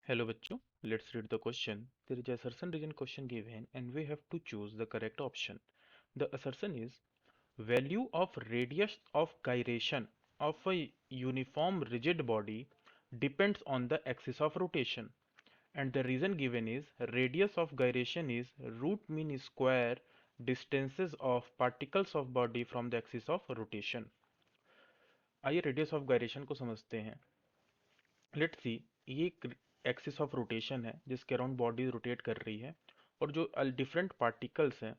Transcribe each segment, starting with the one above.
Hello bachcho, let's read the question. There is a assertion region question given and we have to choose the correct option. The assertion is value of radius of gyration of a uniform rigid body depends on the axis of rotation, and the reason given is radius of gyration is root mean square distances of particles of body from the axis of rotation. आइए radius of gyration को समझते हैं. Let's see, ये एक axis of rotation है जिसके around body rotate कर रही है, और जो डिफरेंट पार्टिकल्स हैं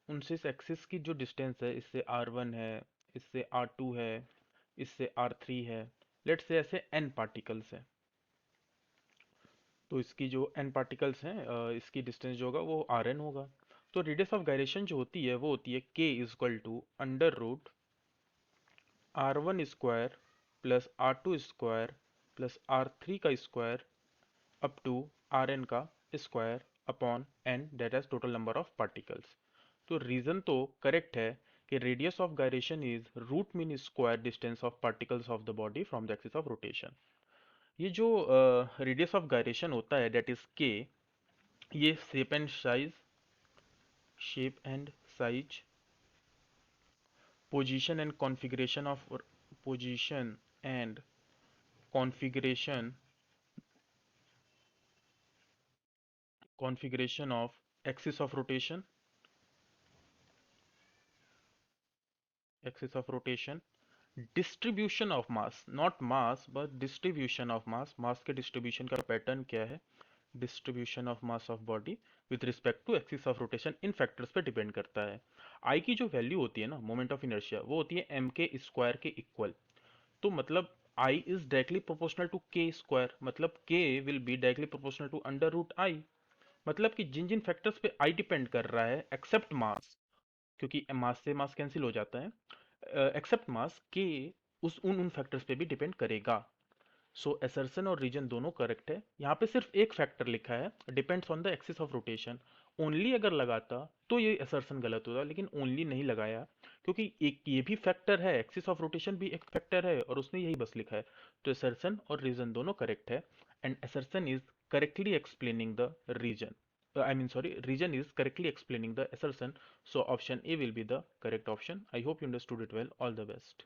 उनसे इस एक्सिस की जो डिस्टेंस है, इससे r1 है, इससे r2 है, इससे r3 है. लेट्स से ऐसे n पार्टिकल्स हैं, तो इसकी जो n पार्टिकल्स हैं इसकी डिस्टेंस जो होगा वो rn होगा. तो रेडियस ऑफ गायरेशन जो होती है वो होती है k is equal to under root r1 square plus r2 square plus r3 का स्क्वायर अप टू Rn का square upon n, that is total number of particles. तो रीजन तो करेक्ट है कि radius of gyration is root mean square distance of particles of the body from the axis of rotation. ये जो radius of gyration होता है that is के, ये shape and size position and configuration of position and configuration configuration of axis of rotation, axis of rotation, distribution of mass, not mass but distribution of mass. mass के distribution का pattern क्या है? distribution of mass of body with respect to axis of rotation in factors पे depend करता है. I की जो value होती है ना, moment of inertia, वो होती है m के square के equal. तो मतलब I is directly proportional to k square, मतलब k will be directly proportional to under root I. मतलब कि जिन जिन फैक्टर्स पे I डिपेंड कर रहा है एक्सेप्ट मास, क्योंकि मास से मास कैंसिल हो जाता है, एक्सेप्ट मास के उस उन फैक्टर्स पे भी डिपेंड करेगा. सो एसर्शन और रीजन दोनों करेक्ट है. यहाँ पे सिर्फ एक फैक्टर लिखा है depends on the axis of rotation. Only अगर लगाता तो ये एसर्शन गलत होता, लेकिन ओनली नहीं लगाया क्योंकि एक ये भी फैक्टर है, एक्सिस ऑफ रोटेशन भी एक फैक्टर है, और उसने यही बस लिखा है. तो एसर्शन और रीजन दोनों करेक्ट है, and assertion is correctly explaining the reason. I mean, sorry, region is correctly explaining the assertion. So option A will be the correct option. I hope you understood it well. All the best.